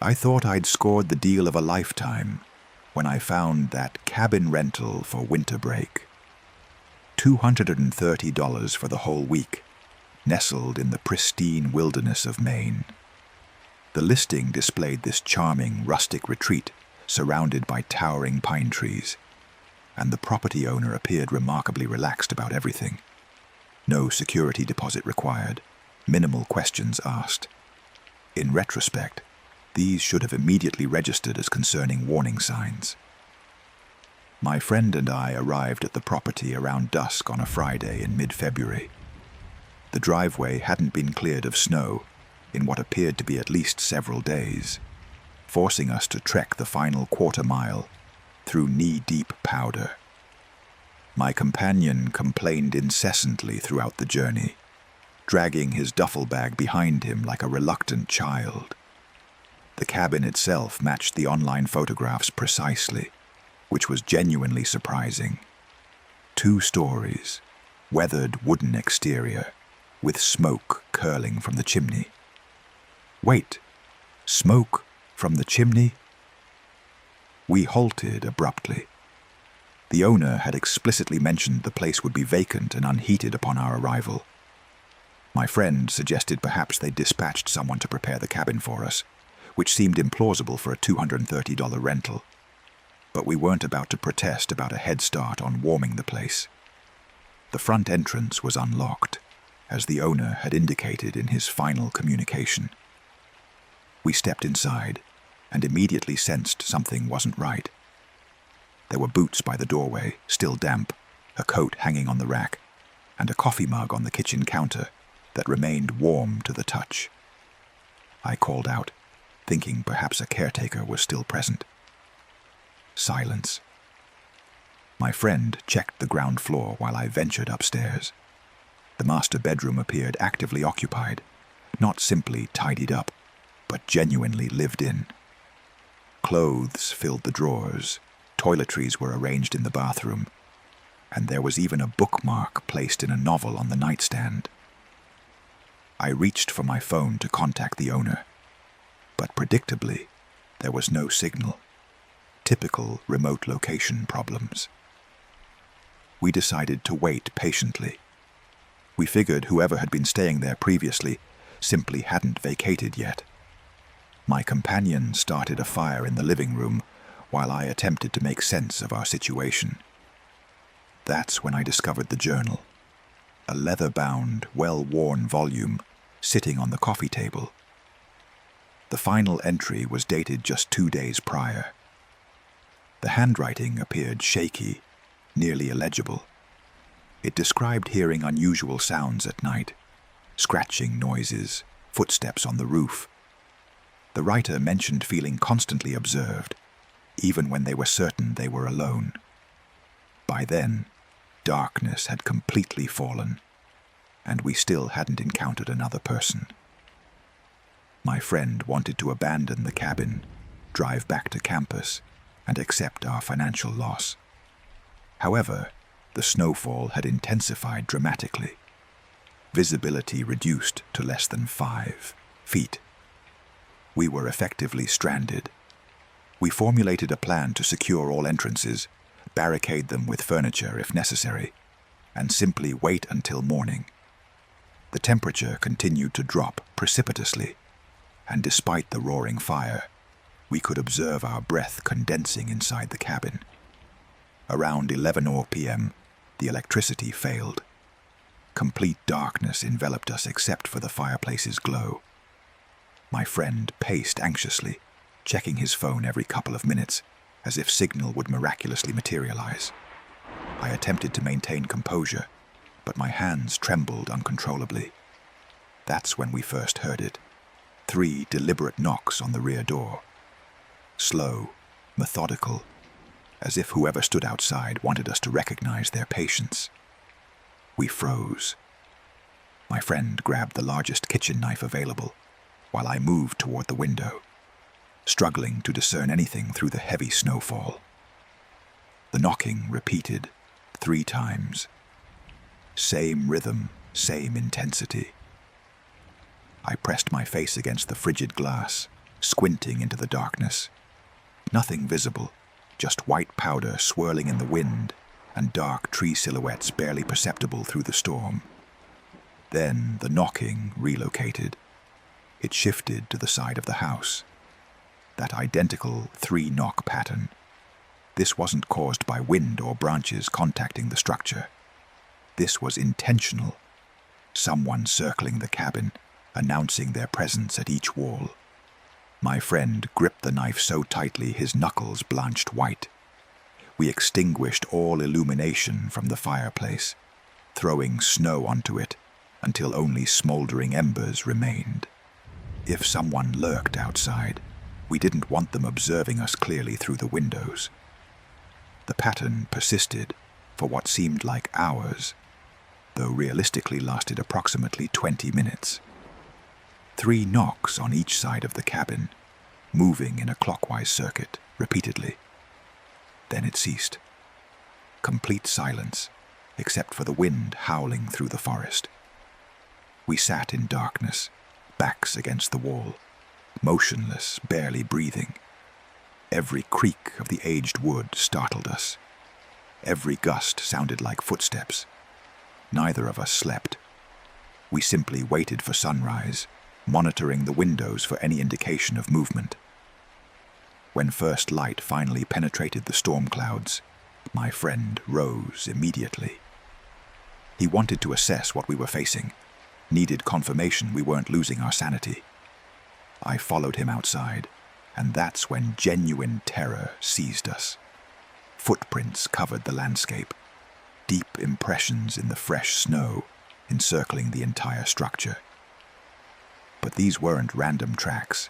I thought I'd scored the deal of a lifetime when I found that cabin rental for winter break. $230 for the whole week, nestled in the pristine wilderness of Maine. The listing displayed this charming rustic retreat surrounded by towering pine trees, and the property owner appeared remarkably relaxed about everything. No security deposit required, minimal questions asked. In retrospect, these should have immediately registered as concerning warning signs. My friend and I arrived at the property around dusk on a Friday in mid-February. The driveway hadn't been cleared of snow in what appeared to be at least several days, forcing us to trek the final quarter-mile through knee-deep powder. My companion complained incessantly throughout the journey, dragging his duffel bag behind him like a reluctant child. The cabin itself matched the online photographs precisely, which was genuinely surprising. 2 stories, weathered wooden exterior, with smoke curling from the chimney. Wait, smoke from the chimney? We halted abruptly. The owner had explicitly mentioned the place would be vacant and unheated upon our arrival. My friend suggested perhaps they'd dispatched someone to prepare the cabin for us, which seemed implausible for a $230 rental. But we weren't about to protest about a head start on warming the place. The front entrance was unlocked, as the owner had indicated in his final communication. We stepped inside and immediately sensed something wasn't right. There were boots by the doorway, still damp, a coat hanging on the rack, and a coffee mug on the kitchen counter that remained warm to the touch. I called out, thinking perhaps a caretaker was still present. Silence. My friend checked the ground floor while I ventured upstairs. The master bedroom appeared actively occupied, not simply tidied up, but genuinely lived in. Clothes filled the drawers, toiletries were arranged in the bathroom, and there was even a bookmark placed in a novel on the nightstand. I reached for my phone to contact the owner, but predictably, there was no signal. Typical remote location problems. We decided to wait patiently. We figured whoever had been staying there previously simply hadn't vacated yet. My companion started a fire in the living room while I attempted to make sense of our situation. That's when I discovered the journal, a leather-bound, well-worn volume sitting on the coffee table. The final entry was dated just 2 days prior. The handwriting appeared shaky, nearly illegible. It described hearing unusual sounds at night, scratching noises, footsteps on the roof. The writer mentioned feeling constantly observed, even when they were certain they were alone. By then, darkness had completely fallen, and we still hadn't encountered another person. My friend wanted to abandon the cabin, drive back to campus, and accept our financial loss. However, the snowfall had intensified dramatically. Visibility reduced to less than 5 feet. We were effectively stranded. We formulated a plan to secure all entrances, barricade them with furniture if necessary, and simply wait until morning. The temperature continued to drop precipitously, and despite the roaring fire, we could observe our breath condensing inside the cabin. Around 11 p.m., the electricity failed. Complete darkness enveloped us except for the fireplace's glow. My friend paced anxiously, checking his phone every couple of minutes, as if signal would miraculously materialize. I attempted to maintain composure, but my hands trembled uncontrollably. That's when we first heard it. 3 deliberate knocks on the rear door. Slow, methodical, as if whoever stood outside wanted us to recognize their patience. We froze. My friend grabbed the largest kitchen knife available, while I moved toward the window, struggling to discern anything through the heavy snowfall. The knocking repeated 3 times. Same rhythm, same intensity. I pressed my face against the frigid glass, squinting into the darkness. Nothing visible, just white powder swirling in the wind and dark tree silhouettes barely perceptible through the storm. Then the knocking relocated. It shifted to the side of the house. That identical 3-knock pattern. This wasn't caused by wind or branches contacting the structure. This was intentional. Someone circling the cabin, announcing their presence at each wall. My friend gripped the knife so tightly his knuckles blanched white. We extinguished all illumination from the fireplace, throwing snow onto it until only smoldering embers remained. If someone lurked outside, we didn't want them observing us clearly through the windows. The pattern persisted for what seemed like hours, though realistically lasted approximately 20 minutes. 3 knocks on each side of the cabin, moving in a clockwise circuit repeatedly. Then it ceased. Complete silence, except for the wind howling through the forest. We sat in darkness, backs against the wall, motionless, barely breathing. Every creak of the aged wood startled us. Every gust sounded like footsteps. Neither of us slept. We simply waited for sunrise, monitoring the windows for any indication of movement. When first light finally penetrated the storm clouds, my friend rose immediately. He wanted to assess what we were facing, needed confirmation we weren't losing our sanity. I followed him outside, and that's when genuine terror seized us. Footprints covered the landscape, deep impressions in the fresh snow encircling the entire structure. But these weren't random tracks.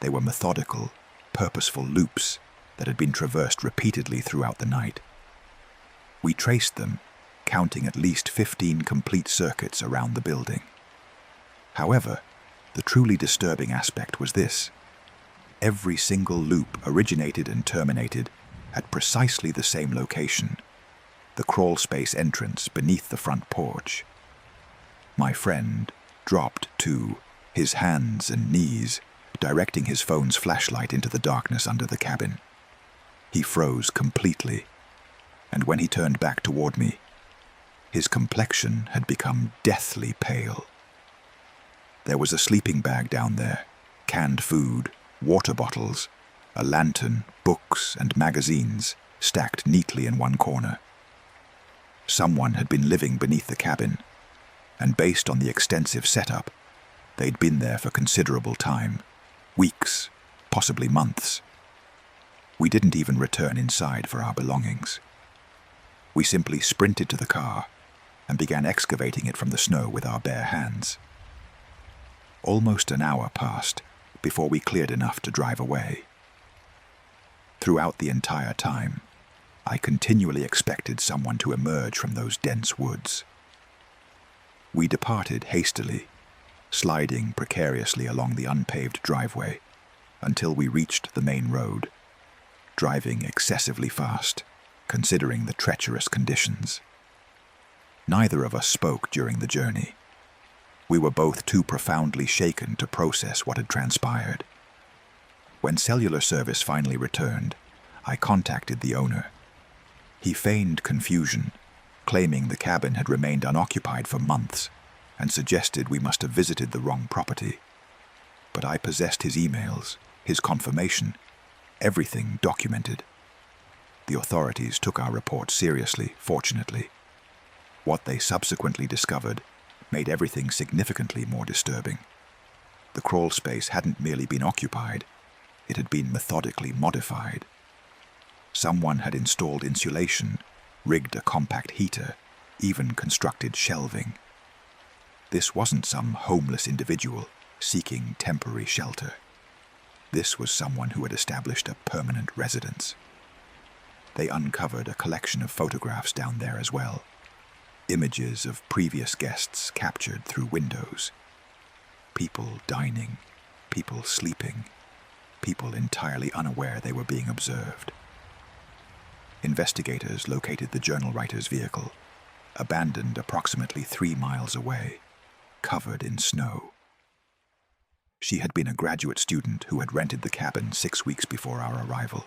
They were methodical, purposeful loops that had been traversed repeatedly throughout the night. We traced them, counting at least 15 complete circuits around the building. However, the truly disturbing aspect was this. Every single loop originated and terminated at precisely the same location, the crawl space entrance beneath the front porch. My friend dropped to his hands and knees, directing his phone's flashlight into the darkness under the cabin. He froze completely, and when he turned back toward me, his complexion had become deathly pale. There was a sleeping bag down there, canned food, water bottles, a lantern, books, and magazines stacked neatly in one corner. Someone had been living beneath the cabin, and based on the extensive setup, they'd been there for considerable time, weeks, possibly months. We didn't even return inside for our belongings. We simply sprinted to the car and began excavating it from the snow with our bare hands. Almost an hour passed before we cleared enough to drive away. Throughout the entire time, I continually expected someone to emerge from those dense woods. We departed hastily, sliding precariously along the unpaved driveway until we reached the main road, driving excessively fast, considering the treacherous conditions. Neither of us spoke during the journey. We were both too profoundly shaken to process what had transpired. When cellular service finally returned, I contacted the owner. He feigned confusion, claiming the cabin had remained unoccupied for months, and suggested we must have visited the wrong property. But I possessed his emails, his confirmation, everything documented. The authorities took our report seriously, fortunately. What they subsequently discovered made everything significantly more disturbing. The crawl space hadn't merely been occupied, it had been methodically modified. Someone had installed insulation, rigged a compact heater, even constructed shelving. This wasn't some homeless individual seeking temporary shelter. This was someone who had established a permanent residence. They uncovered a collection of photographs down there as well. Images of previous guests captured through windows. People dining, people sleeping, people entirely unaware they were being observed. Investigators located the journal writer's vehicle, abandoned approximately 3 miles away, covered in snow. She had been a graduate student who had rented the cabin 6 weeks before our arrival.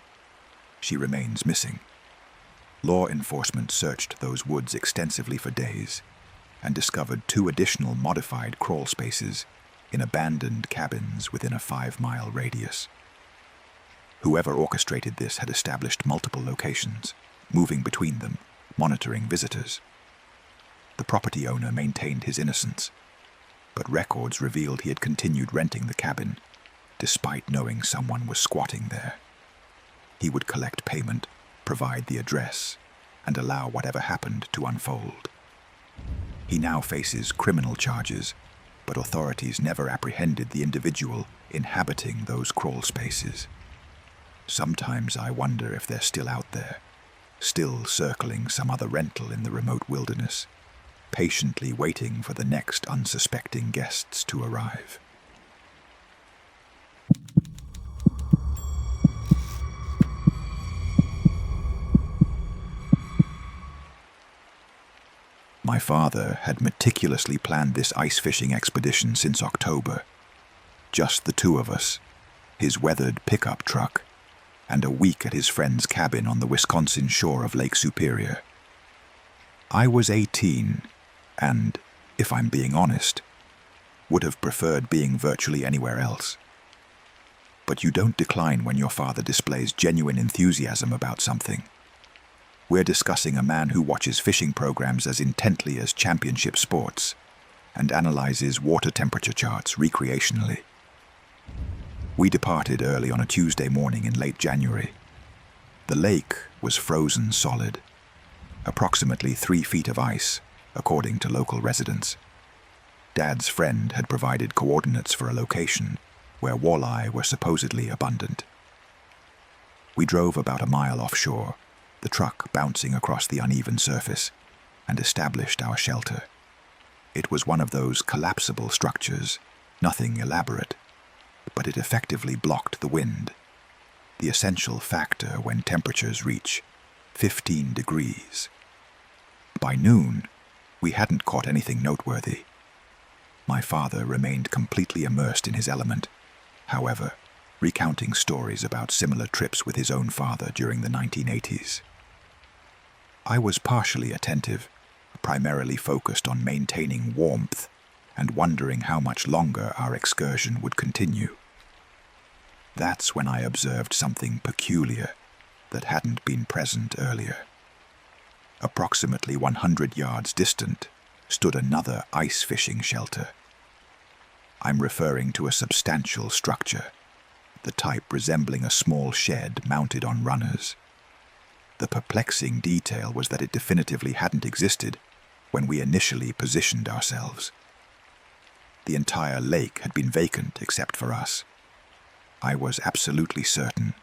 She remains missing. Law enforcement searched those woods extensively for days and discovered 2 additional modified crawl spaces in abandoned cabins within a 5-mile radius. Whoever orchestrated this had established multiple locations, moving between them, monitoring visitors. The property owner maintained his innocence, but records revealed he had continued renting the cabin, despite knowing someone was squatting there. He would collect payment, provide the address, and allow whatever happened to unfold. He now faces criminal charges, but authorities never apprehended the individual inhabiting those crawl spaces. Sometimes I wonder if they're still out there, still circling some other rental in the remote wilderness, patiently waiting for the next unsuspecting guests to arrive. My father had meticulously planned this ice fishing expedition since October. Just the 2 of us, his weathered pickup truck, and a week at his friend's cabin on the Wisconsin shore of Lake Superior. I was 18 and, if I'm being honest, would have preferred being virtually anywhere else. But you don't decline when your father displays genuine enthusiasm about something. We're discussing a man who watches fishing programs as intently as championship sports and analyzes water temperature charts recreationally. We departed early on a Tuesday morning in late January. The lake was frozen solid, approximately 3 feet of ice, according to local residents. Dad's friend had provided coordinates for a location where walleye were supposedly abundant. We drove about a mile offshore, the truck bouncing across the uneven surface, and established our shelter. It was one of those collapsible structures, nothing elaborate, but it effectively blocked the wind, the essential factor when temperatures reach 15 degrees. By noon, we hadn't caught anything noteworthy. My father remained completely immersed in his element, however, recounting stories about similar trips with his own father during the 1980s. I was partially attentive, primarily focused on maintaining warmth and wondering how much longer our excursion would continue. That's when I observed something peculiar that hadn't been present earlier. Approximately 100 yards distant stood another ice fishing shelter. I'm referring to a substantial structure, the type resembling a small shed mounted on runners. The perplexing detail was that it definitively hadn't existed when we initially positioned ourselves. The entire lake had been vacant except for us. I was absolutely certain.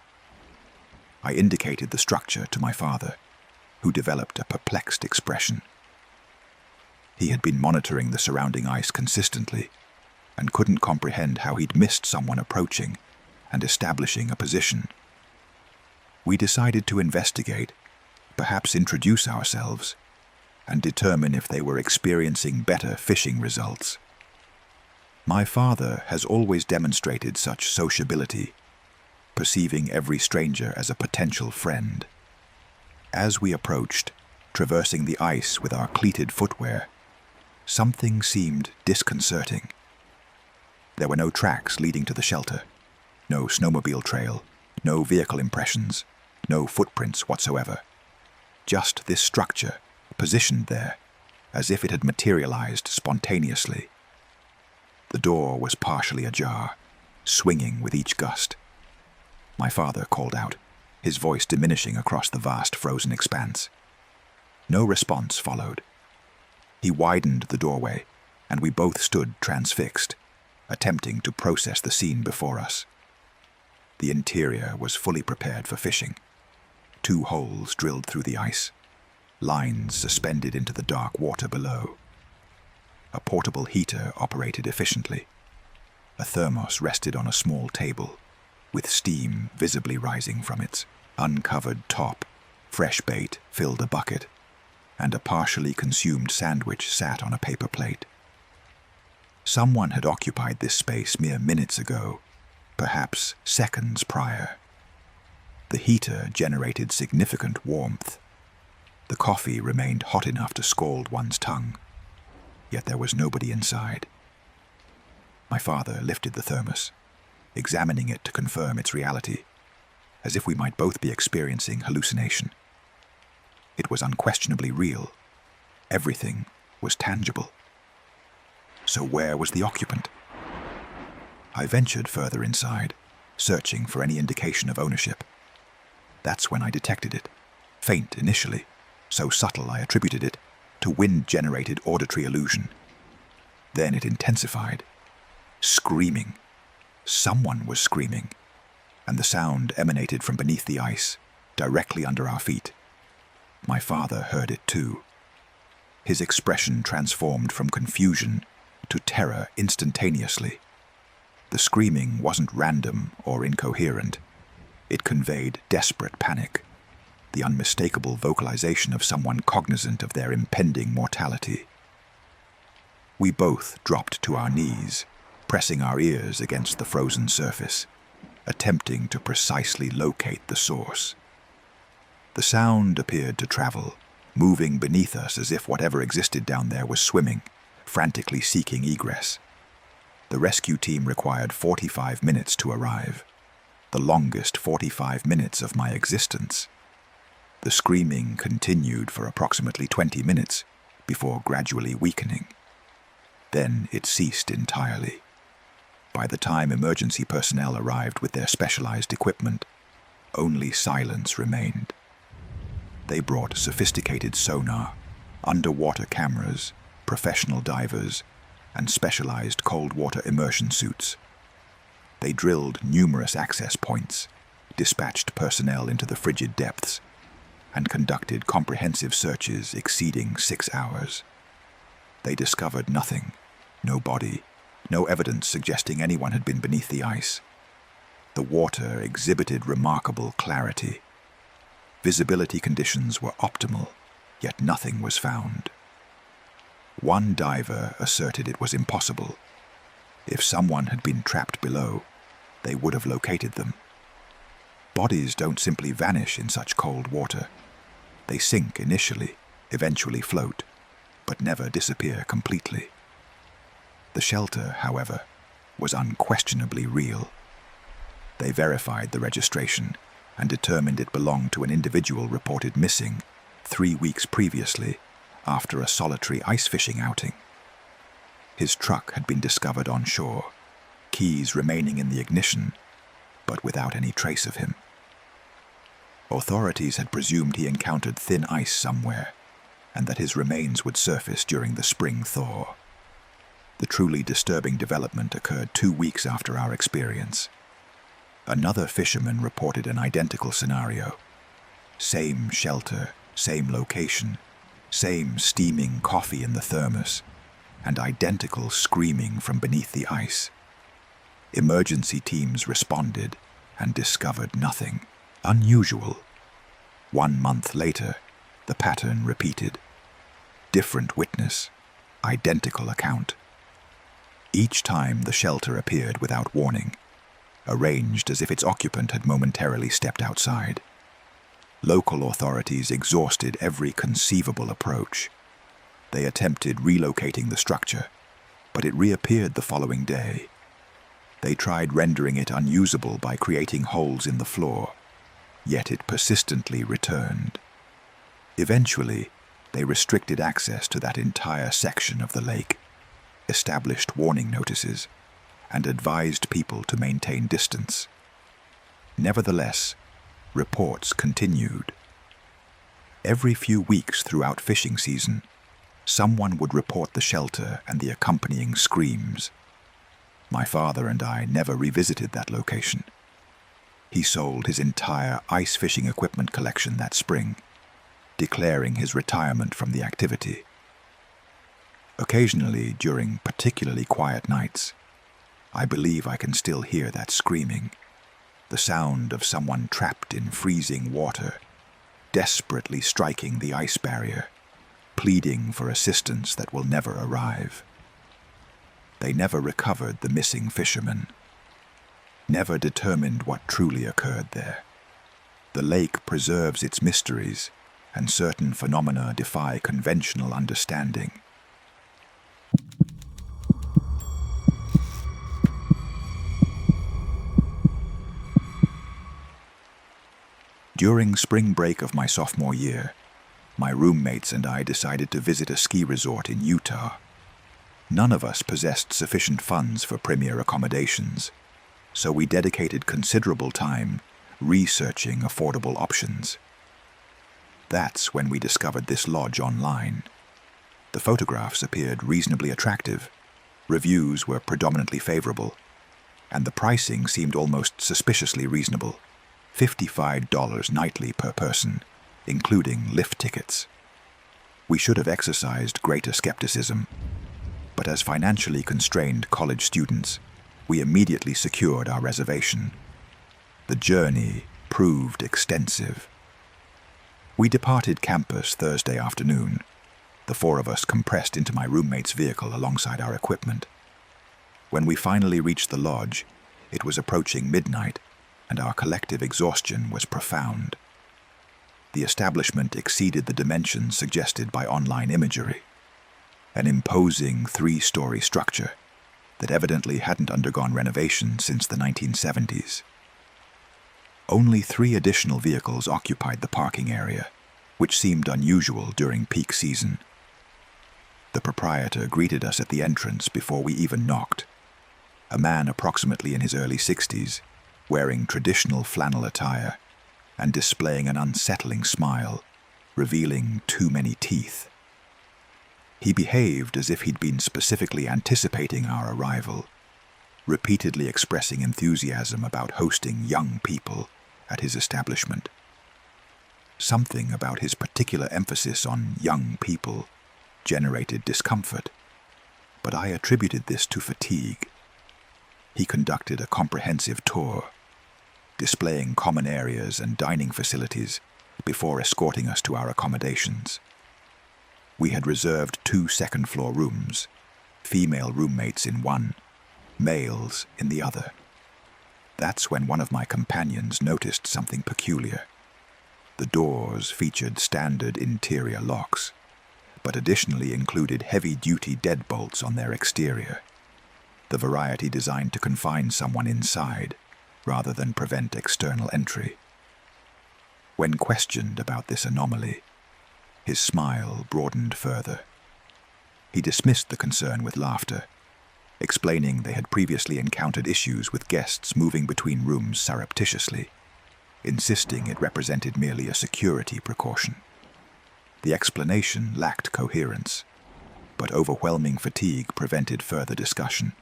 I indicated the structure to my father, who developed a perplexed expression. He had been monitoring the surrounding ice consistently and couldn't comprehend how he'd missed someone approaching and establishing a position. We decided to investigate, perhaps introduce ourselves, and determine if they were experiencing better fishing results. My father has always demonstrated such sociability, perceiving every stranger as a potential friend. As we approached, traversing the ice with our cleated footwear, something seemed disconcerting. There were no tracks leading to the shelter, no snowmobile trail, no vehicle impressions, no footprints whatsoever. Just this structure, positioned there, as if it had materialized spontaneously. The door was partially ajar, swinging with each gust. My father called out, his voice diminishing across the vast frozen expanse. No response followed. He widened the doorway, and we both stood transfixed, attempting to process the scene before us. The interior was fully prepared for fishing. 2 holes drilled through the ice, lines suspended into the dark water below. A portable heater operated efficiently. A thermos rested on a small table, with steam visibly rising from its uncovered top. Fresh bait filled a bucket, and a partially consumed sandwich sat on a paper plate. Someone had occupied this space mere minutes ago, perhaps seconds prior. The heater generated significant warmth. The coffee remained hot enough to scald one's tongue, yet there was nobody inside. My father lifted the thermos, examining it to confirm its reality, as if we might both be experiencing hallucination. It was unquestionably real. Everything was tangible. So where was the occupant? I ventured further inside, searching for any indication of ownership. That's when I detected it, faint initially, so subtle I attributed it to wind-generated auditory illusion. Then it intensified. Screaming. Someone was screaming, and the sound emanated from beneath the ice, directly under our feet. My father heard it too. His expression transformed from confusion to terror instantaneously. The screaming wasn't random or incoherent. It conveyed desperate panic, the unmistakable vocalization of someone cognizant of their impending mortality. We both dropped to our knees, pressing our ears against the frozen surface, attempting to precisely locate the source. The sound appeared to travel, moving beneath us as if whatever existed down there was swimming, frantically seeking egress. The rescue team required 45 minutes to arrive, the longest 45 minutes of my existence. The screaming continued for approximately 20 minutes before gradually weakening. Then it ceased entirely. By the time emergency personnel arrived with their specialized equipment, only silence remained. They brought sophisticated sonar, underwater cameras, professional divers, and specialized cold water immersion suits. They drilled numerous access points, dispatched personnel into the frigid depths, and conducted comprehensive searches exceeding 6 hours. They discovered nothing, no body, no evidence suggesting anyone had been beneath the ice. The water exhibited remarkable clarity. Visibility conditions were optimal, yet nothing was found. One diver asserted it was impossible. If someone had been trapped below, they would have located them. Bodies don't simply vanish in such cold water. They sink initially, eventually float, but never disappear completely. The shelter, however, was unquestionably real. They verified the registration and determined it belonged to an individual reported missing 3 weeks previously after a solitary ice fishing outing. His truck had been discovered on shore, keys remaining in the ignition, but without any trace of him. Authorities had presumed he encountered thin ice somewhere, and that his remains would surface during the spring thaw. The truly disturbing development occurred 2 weeks after our experience. Another fisherman reported an identical scenario. Same shelter, same location, same steaming coffee in the thermos, and identical screaming from beneath the ice. Emergency teams responded and discovered nothing unusual. 1 month later, the pattern repeated. Different witness, identical account. Each time the shelter appeared without warning, arranged as if its occupant had momentarily stepped outside. Local authorities exhausted every conceivable approach. They attempted relocating the structure, but it reappeared the following day. They tried rendering it unusable by creating holes in the floor, yet it persistently returned. Eventually, they restricted access to that entire section of the lake, established warning notices, and advised people to maintain distance. Nevertheless, reports continued. Every few weeks throughout fishing season, someone would report the shelter and the accompanying screams. My father and I never revisited that location. He sold his entire ice fishing equipment collection that spring, declaring his retirement from the activity. Occasionally, during particularly quiet nights, I believe I can still hear that screaming, the sound of someone trapped in freezing water, desperately striking the ice barrier, pleading for assistance that will never arrive. They never recovered the missing fishermen, never determined what truly occurred there. The lake preserves its mysteries, and certain phenomena defy conventional understanding. During spring break of my sophomore year, my roommates and I decided to visit a ski resort in Utah. None of us possessed sufficient funds for premier accommodations, so we dedicated considerable time researching affordable options. That's when we discovered this lodge online. The photographs appeared reasonably attractive, reviews were predominantly favorable, and the pricing seemed almost suspiciously reasonable. $55 nightly per person, including lift tickets. We should have exercised greater skepticism, but as financially constrained college students, we immediately secured our reservation. The journey proved extensive. We departed campus Thursday afternoon, the four of us compressed into my roommate's vehicle alongside our equipment. When we finally reached the lodge, it was approaching midnight, and our collective exhaustion was profound. The establishment exceeded the dimensions suggested by online imagery. An imposing 3-story structure that evidently hadn't undergone renovation since the 1970s. Only 3 additional vehicles occupied the parking area, which seemed unusual during peak season. The proprietor greeted us at the entrance before we even knocked. A man approximately in his early 60s, wearing traditional flannel attire and displaying an unsettling smile, revealing too many teeth. He behaved as if he'd been specifically anticipating our arrival, repeatedly expressing enthusiasm about hosting young people at his establishment. Something about his particular emphasis on young people generated discomfort, but I attributed this to fatigue. He conducted a comprehensive tour, displaying common areas and dining facilities before escorting us to our accommodations. We had reserved 2 second-floor rooms, female roommates in one, males in the other. That's when one of my companions noticed something peculiar. The doors featured standard interior locks, but additionally included heavy-duty deadbolts on their exterior, the variety designed to confine someone inside rather than prevent external entry. When questioned about this anomaly, his smile broadened further. He dismissed the concern with laughter, explaining they had previously encountered issues with guests moving between rooms surreptitiously, insisting it represented merely a security precaution. The explanation lacked coherence, but overwhelming fatigue prevented further discussion.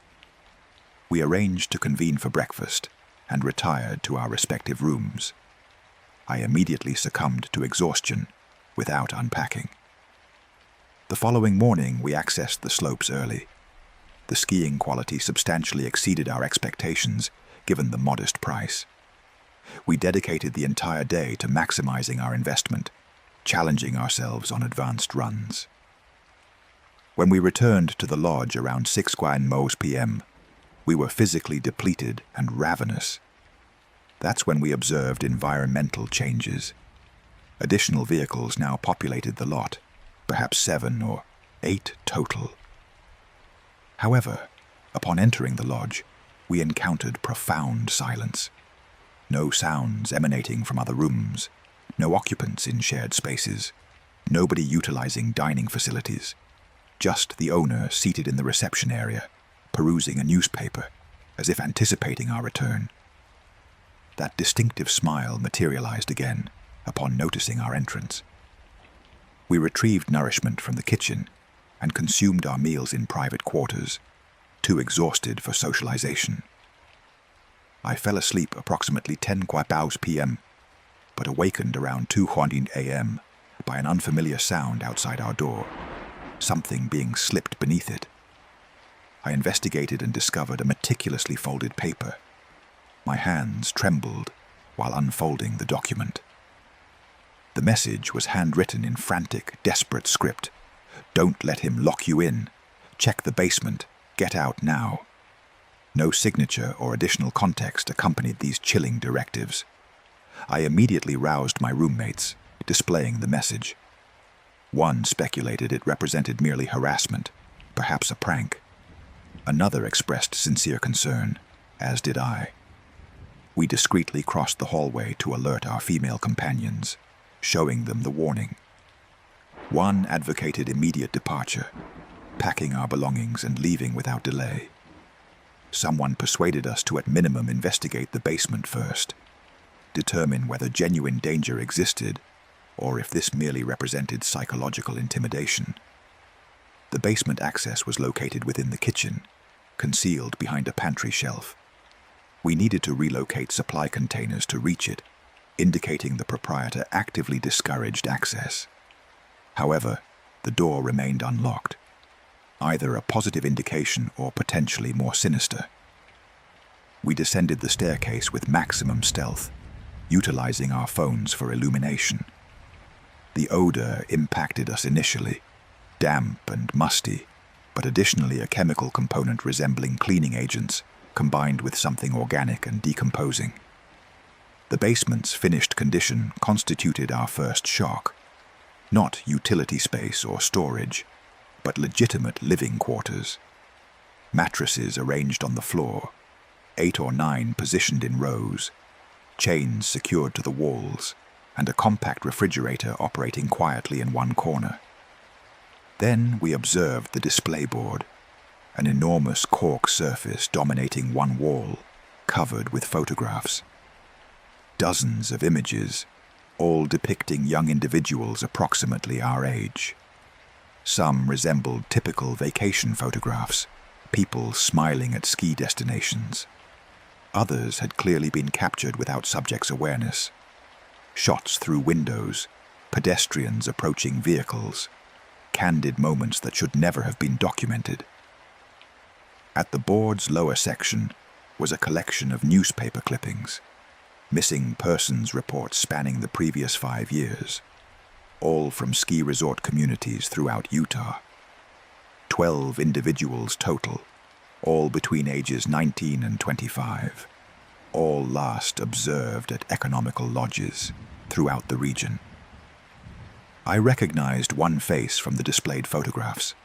We arranged to convene for breakfast and retired to our respective rooms. I immediately succumbed to exhaustion without unpacking. The following morning, we accessed the slopes early. The skiing quality substantially exceeded our expectations, given the modest price. We dedicated the entire day to maximizing our investment, challenging ourselves on advanced runs. When we returned to the lodge around 6 p.m., we were physically depleted and ravenous. That's when we observed environmental changes. Additional vehicles now populated the lot, perhaps 7 or 8 total. However, upon entering the lodge, we encountered profound silence. No sounds emanating from other rooms, no occupants in shared spaces, nobody utilizing dining facilities, just the owner seated in the reception area, perusing a newspaper, as if anticipating our return. That distinctive smile materialized again upon noticing our entrance. We retrieved nourishment from the kitchen and consumed our meals in private quarters, too exhausted for socialization. I fell asleep approximately 10 p.m., but awakened around 2 a.m. by an unfamiliar sound outside our door, something being slipped beneath it. I investigated and discovered a meticulously folded paper. My hands trembled while unfolding the document. The message was handwritten in frantic, desperate script. "Don't let him lock you in. Check the basement. Get out now. No signature or additional context accompanied these chilling directives. I immediately roused my roommates, displaying the message. One speculated it represented merely harassment, perhaps a prank. Another expressed sincere concern, as did I. We discreetly crossed the hallway to alert our female companions, showing them the warning. One advocated immediate departure, packing our belongings and leaving without delay. Someone persuaded us to at minimum investigate the basement first, determine whether genuine danger existed or if this merely represented psychological intimidation. The basement access was located within the kitchen, concealed behind a pantry shelf. We needed to relocate supply containers to reach it, indicating the proprietor actively discouraged access. However, the door remained unlocked, either a positive indication or potentially more sinister. We descended the staircase with maximum stealth, utilizing our phones for illumination. The odor impacted us initially, damp and musty, but additionally a chemical component resembling cleaning agents combined with something organic and decomposing. The basement's finished condition constituted our first shock. Not utility space or storage, but legitimate living quarters. Mattresses arranged on the floor, 8 or 9 positioned in rows, chains secured to the walls, and a compact refrigerator operating quietly in one corner. Then we observed the display board, an enormous cork surface dominating one wall, covered with photographs. Dozens of images, all depicting young individuals approximately our age. Some resembled typical vacation photographs, people smiling at ski destinations. Others had clearly been captured without subject's awareness. Shots through windows, pedestrians approaching vehicles, candid moments that should never have been documented. At the board's lower section was a collection of newspaper clippings, missing persons reports spanning the previous 5 years, all from ski resort communities throughout Utah. 12 individuals total, all between ages 19 and 25, all last observed at economical lodges throughout the region. I recognized one face from the displayed photographs,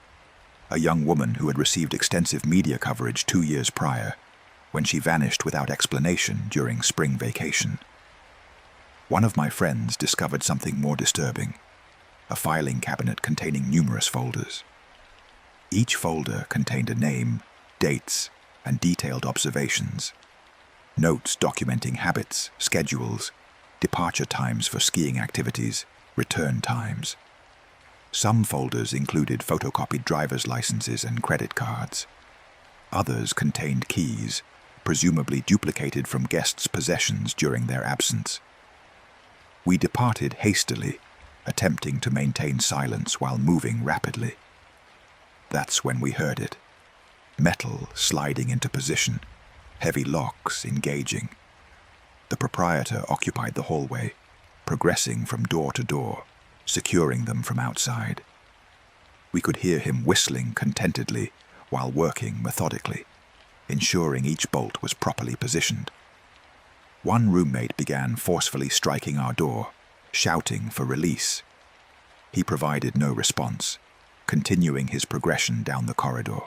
a young woman who had received extensive media coverage 2 years prior, when she vanished without explanation during spring vacation. One of my friends discovered something more disturbing, a filing cabinet containing numerous folders. Each folder contained a name, dates, and detailed observations. Notes documenting habits, schedules, departure times for skiing activities, return times. Some folders included photocopied driver's licenses and credit cards. Others contained keys, presumably duplicated from guests' possessions during their absence. We departed hastily, attempting to maintain silence while moving rapidly. That's when we heard it. Metal sliding into position, heavy locks engaging. The proprietor occupied the hallway, progressing from door to door, securing them from outside. We could hear him whistling contentedly while working methodically, ensuring each bolt was properly positioned. One roommate began forcefully striking our door, shouting for release. He provided no response, continuing his progression down the corridor.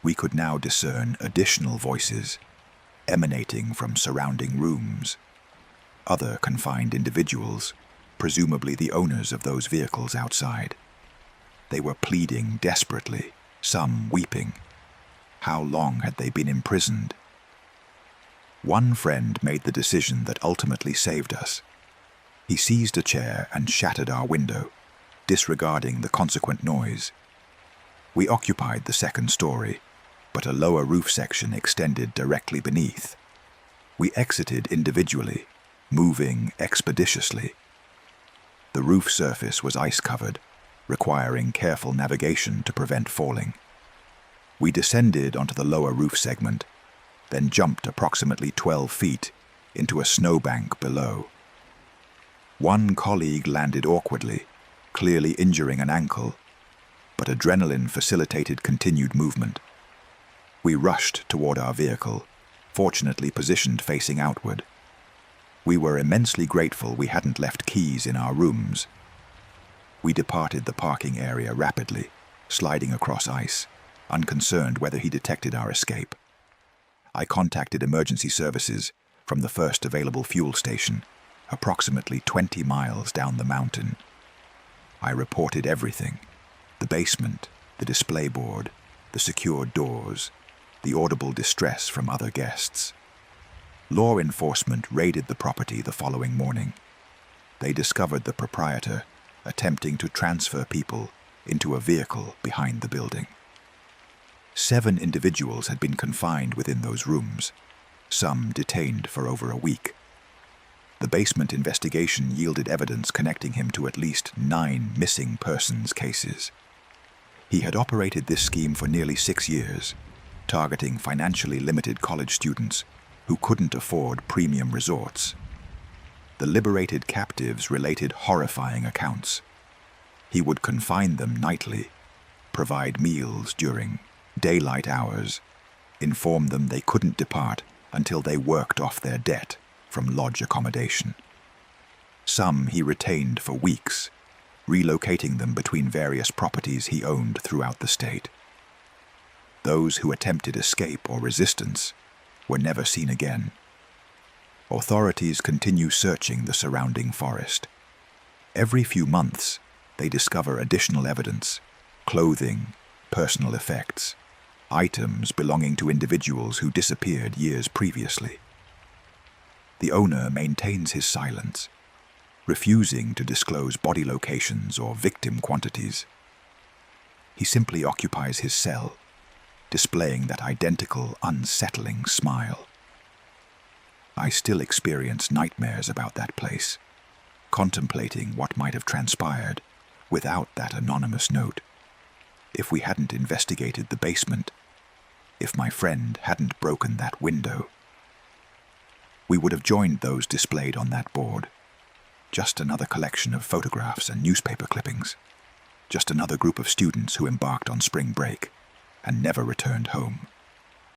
We could now discern additional voices emanating from surrounding rooms. Other confined individuals, presumably the owners of those vehicles outside. They were pleading desperately, some weeping. How long had they been imprisoned? One friend made the decision that ultimately saved us. He seized a chair and shattered our window, disregarding the consequent noise. We occupied the second story, but a lower roof section extended directly beneath. We exited individually, moving expeditiously. The roof surface was ice-covered, requiring careful navigation to prevent falling. We descended onto the lower roof segment, then jumped approximately 12 feet into a snowbank below. One colleague landed awkwardly, clearly injuring an ankle, but adrenaline facilitated continued movement. We rushed toward our vehicle, fortunately positioned facing outward. We were immensely grateful we hadn't left keys in our rooms. We departed the parking area rapidly, sliding across ice, unconcerned whether he detected our escape. I contacted emergency services from the first available fuel station, approximately 20 miles down the mountain. I reported everything: the basement, the display board, the secured doors, the audible distress from other guests. Law enforcement raided the property the following morning. They discovered the proprietor attempting to transfer people into a vehicle behind the building. 7 individuals had been confined within those rooms, some detained for over a week. The basement investigation yielded evidence connecting him to at least 9 missing persons cases. He had operated this scheme for nearly 6 years, targeting financially limited college students who couldn't afford premium resorts. The liberated captives related horrifying accounts. He would confine them nightly, provide meals during daylight hours, inform them they couldn't depart until they worked off their debt from lodge accommodation. Some he retained for weeks, relocating them between various properties he owned throughout the state. Those who attempted escape or resistance were never seen again. Authorities continue searching the surrounding forest. Every few months, they discover additional evidence: clothing, personal effects, items belonging to individuals who disappeared years previously. The owner maintains his silence, refusing to disclose body locations or victim quantities. He simply occupies his cell, displaying that identical, unsettling smile. I still experience nightmares about that place, contemplating what might have transpired without that anonymous note. If we hadn't investigated the basement, if my friend hadn't broken that window, we would have joined those displayed on that board. Just another collection of photographs and newspaper clippings. Just another group of students who embarked on spring break and never returned home.